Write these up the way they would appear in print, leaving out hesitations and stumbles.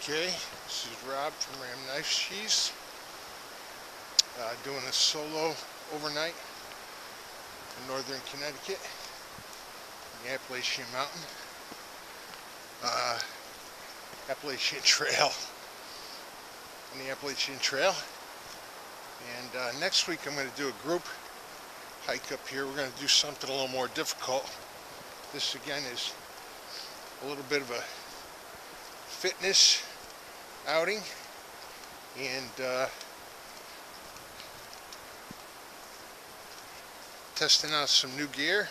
Okay, this is Rob from Ram Knife Cheese, doing a solo overnight in northern Connecticut, in the Appalachian Mountain, Appalachian Trail, on the Appalachian Trail. And next week I'm going to do a group hike up here. We're going to do something a little more difficult. This again is a little bit of a fitness outing, and testing out some new gear.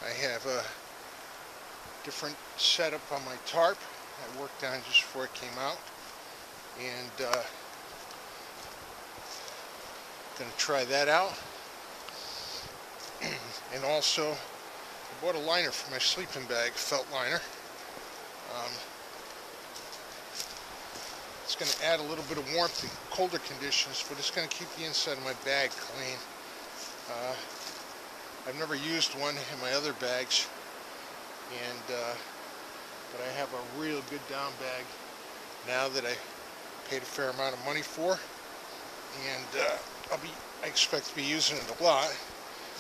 I have a different setup on my tarp I worked on just before it came out, and gonna try that out. And also I bought a liner for my sleeping bag, felt liner. It's going to add a little bit of warmth in colder conditions, but it's going to keep the inside of my bag clean. I've never used one in my other bags, and but I have a real good down bag now that I paid a fair amount of money for, and I expect to be using it a lot.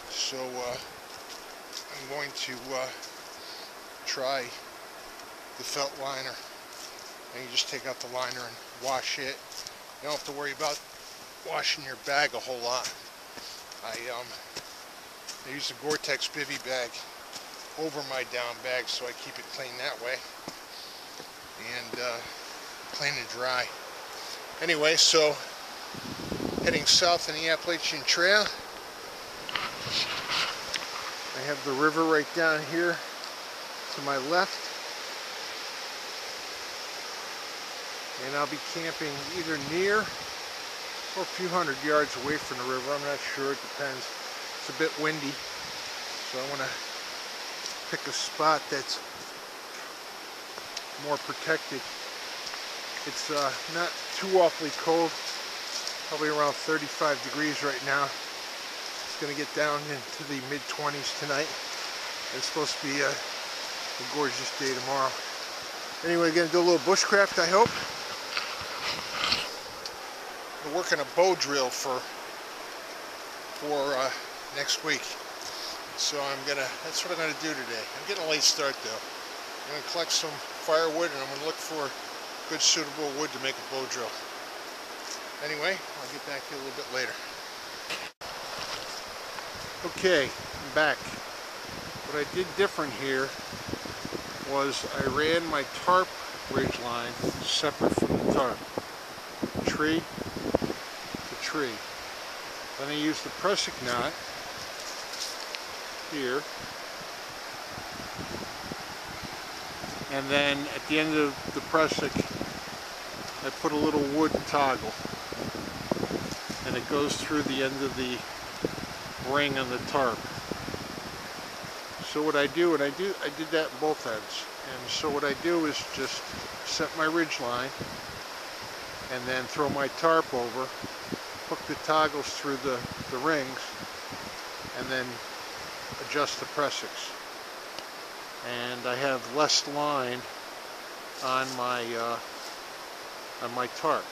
So I'm going to try the felt liner, and you just take out the liner and wash it. You don't have to worry about washing your bag a whole lot. I use a Gore-Tex bivy bag over my down bag, so I keep it clean that way, and clean and dry. Anyway, so heading south on the Appalachian Trail. I have the river right down here to my left, and I'll be camping either near or a few hundred yards away from the river. I'm not sure, it depends. It's a bit windy, so I want to pick a spot that's more protected. It's not too awfully cold, probably around 35 degrees right now. It's going to get down into the mid-20s tonight. It's supposed to be a gorgeous day tomorrow. Anyway, going to do a little bushcraft, I hope. We're working a bow drill for next week. So that's what I'm gonna do today. I'm getting a late start though. I'm gonna collect some firewood, and I'm gonna look for good suitable wood to make a bow drill. Anyway, I'll get back to you a little bit later. Okay, I'm back. What I did different here was I ran my tarp ridge line separate from the tarp, tree to tree. Then I used the prusik knot here, and then at the end of the prusik I put a little wood toggle, and it goes through the end of the ring on the tarp. So what I do, I did that on both ends, and so what I do is just set my ridge line and then throw my tarp over, hook the toggles through the rings, and then adjust the prusiks. And I have less line on my tarp.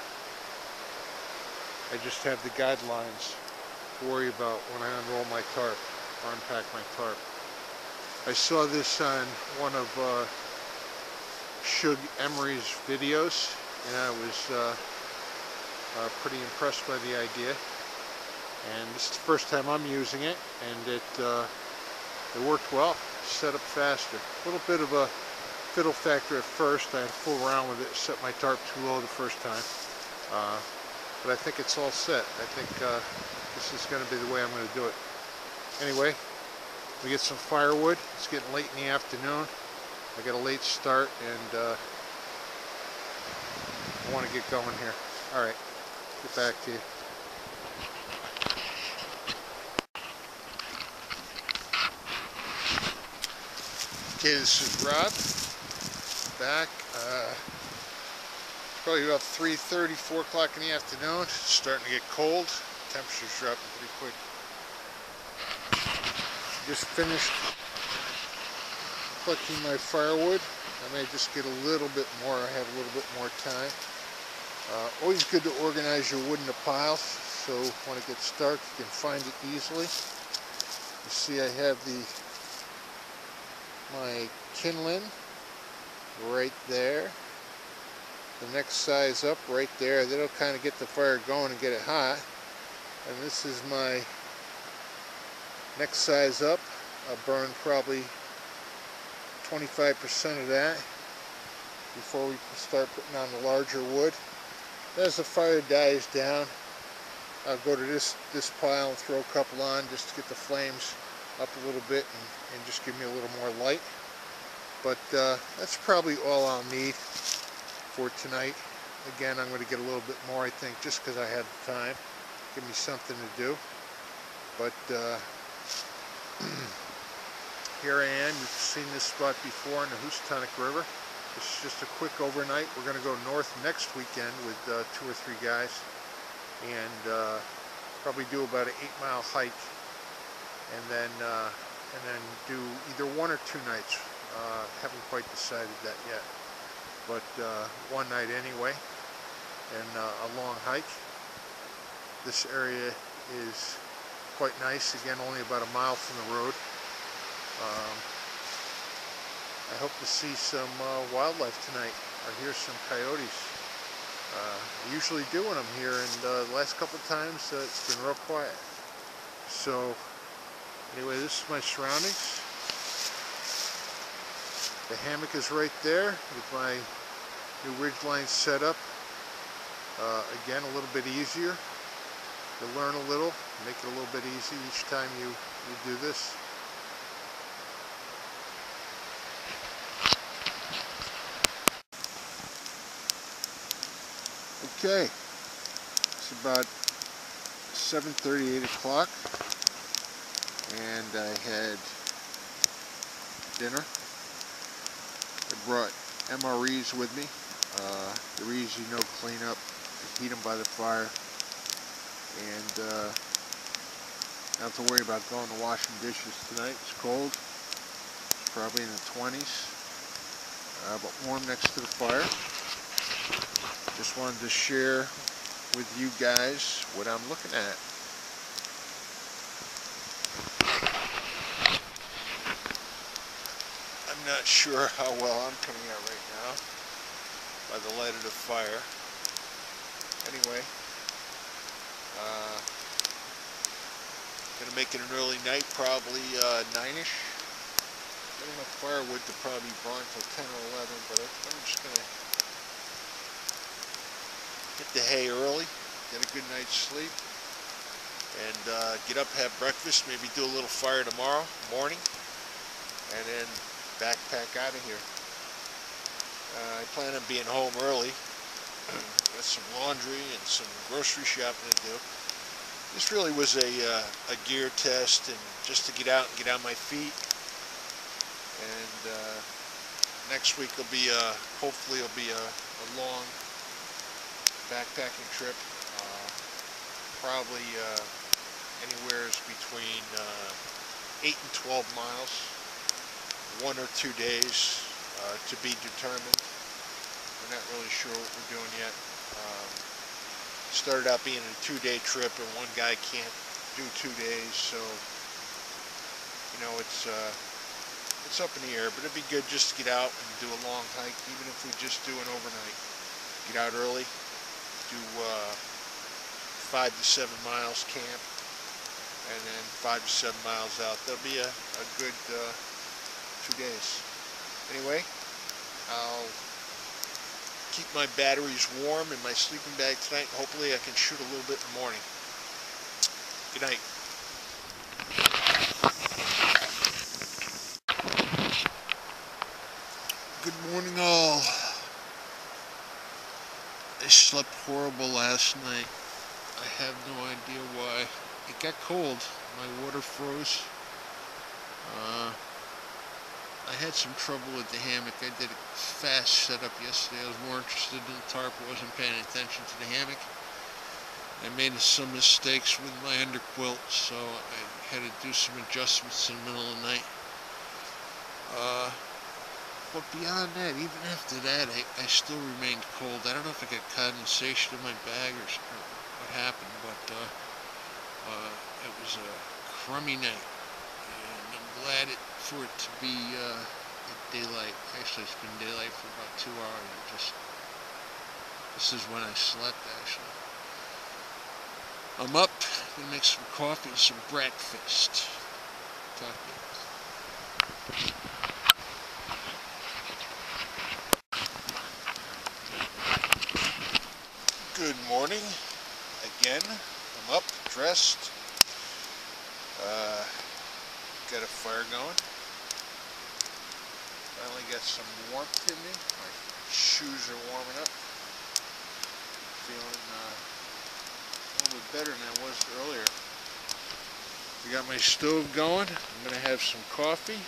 I just have the guidelines to worry about when I unroll my tarp or unpack my tarp. I saw this on one of Shug Emery's videos, and I was pretty impressed by the idea. And this is the first time I'm using it, and it worked well. Set up faster. A little bit of a fiddle factor at first. I had to fool around with it, set my tarp too low the first time. But I think it's all set. I think this is going to be the way I'm going to do it. Anyway, we get some firewood. It's getting late in the afternoon. I got a late start, and I want to get going here. Alright, get back to you. Okay, this is Rob, back, probably about 3:30, 4 o'clock in the afternoon. It's starting to get cold, temperature's dropping pretty quick. Just finished collecting my firewood. I may just get a little bit more. I have a little bit more time. Always good to organize your wood into piles, so when it gets dark you can find it easily. You see I have my kindling right there. The next size up right there. That'll kind of get the fire going and get it hot. And this is my next size up. I'll burn probably 25% of that before we start putting on the larger wood. As the fire dies down, I'll go to this pile and throw a couple on just to get the flames up a little bit and just give me a little more light. But that's probably all I'll need for tonight. Again, I'm going to get a little bit more, I think, just because I have the time. Give me something to do. But here I am. You've seen this spot before in the Housatonic River. This is just a quick overnight. We're going to go north next weekend with 2 or 3 guys and probably do about an 8-mile hike, and then do either 1 or 2 nights. Haven't quite decided that yet, but 1 night anyway, and a long hike. This area is quite nice. Again, only about a mile from the road. I hope to see some wildlife tonight, or hear some coyotes. I usually do when I'm here, and the last couple of times it's been real quiet. So anyway, this is my surroundings. The hammock is right there with my new ridgeline set up. Again, a little bit easier. You learn a little, make it a little bit easy each time you do this. Okay, it's about 7:30, 8 o'clock, and I had dinner. I brought MREs with me. They're easy, no cleanup. I heat them by the fire, and not have to worry about going to washing dishes tonight. It's cold. It's probably in the 20s, but warm next to the fire. Just wanted to share with you guys what I'm looking at. I'm not sure how well I'm coming out right now by the light of the fire. Anyway, gonna make it an early night, probably 9ish. Got enough firewood to probably burn till 10 or 11, but I'm just gonna hit the hay early, get a good night's sleep, and get up, have breakfast, maybe do a little fire tomorrow morning, and then backpack out of here. I plan on being home early with some laundry and some grocery shopping to do. This really was a gear test, and just to get out and get on my feet. And next week will be hopefully it'll be a long backpacking trip, probably anywhere between 8 and 12 miles, 1 or 2 days, to be determined. We're not really sure what we're doing yet. Started out being a 2-day trip, and one guy can't do 2 days, so you know it's up in the air. But it'd be good just to get out and do a long hike, even if we just do an overnight. Get out early, do 5 to 7 miles camp, and then 5 to 7 miles out. That'll be a good 2 days. Anyway, I'll keep my batteries warm in my sleeping bag tonight. Hopefully I can shoot a little bit in the morning. Good night. Good morning all. I slept horrible last night. I have no idea why. It got cold. My water froze. I had some trouble with the hammock. I did a fast setup yesterday. I was more interested in the tarp. I wasn't paying attention to the hammock. I made some mistakes with my underquilt, so I had to do some adjustments in the middle of the night. But beyond that, even after that, I still remained cold. I don't know if I got condensation in my bag or what happened, but it was a crummy night. And I'm glad for it to be at daylight. Actually, it's been daylight for about 2 hours. This is when I slept, actually. I'm up. Gonna make some coffee and some breakfast. Talk to you. Good morning. Again, I'm up, dressed. Got a fire going. Finally got some warmth in me. My shoes are warming up. Feeling a little bit better than I was earlier. We got my stove going. I'm going to have some coffee.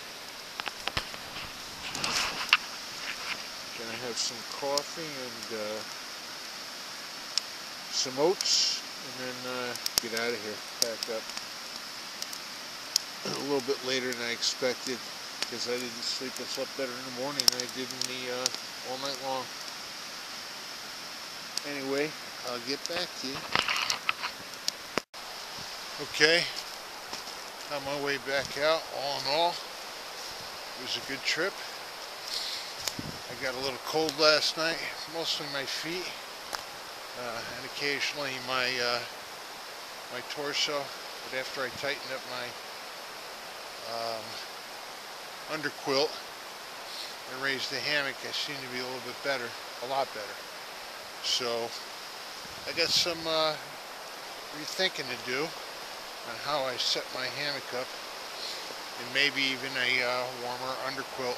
Gonna have some coffee and some oats, and then get out of here, pack up. A little bit later than I expected, because I didn't sleep. I slept better in the morning than I did in the all night long. Anyway, I'll get back to you. Okay, on my way back out. All in all, it was a good trip. I got a little cold last night, mostly my feet, and occasionally my my torso. But after I tightened up my underquilt and raised the hammock, I seem to be a little bit better, a lot better. So I got some rethinking to do on how I set my hammock up, and maybe even a warmer underquilt.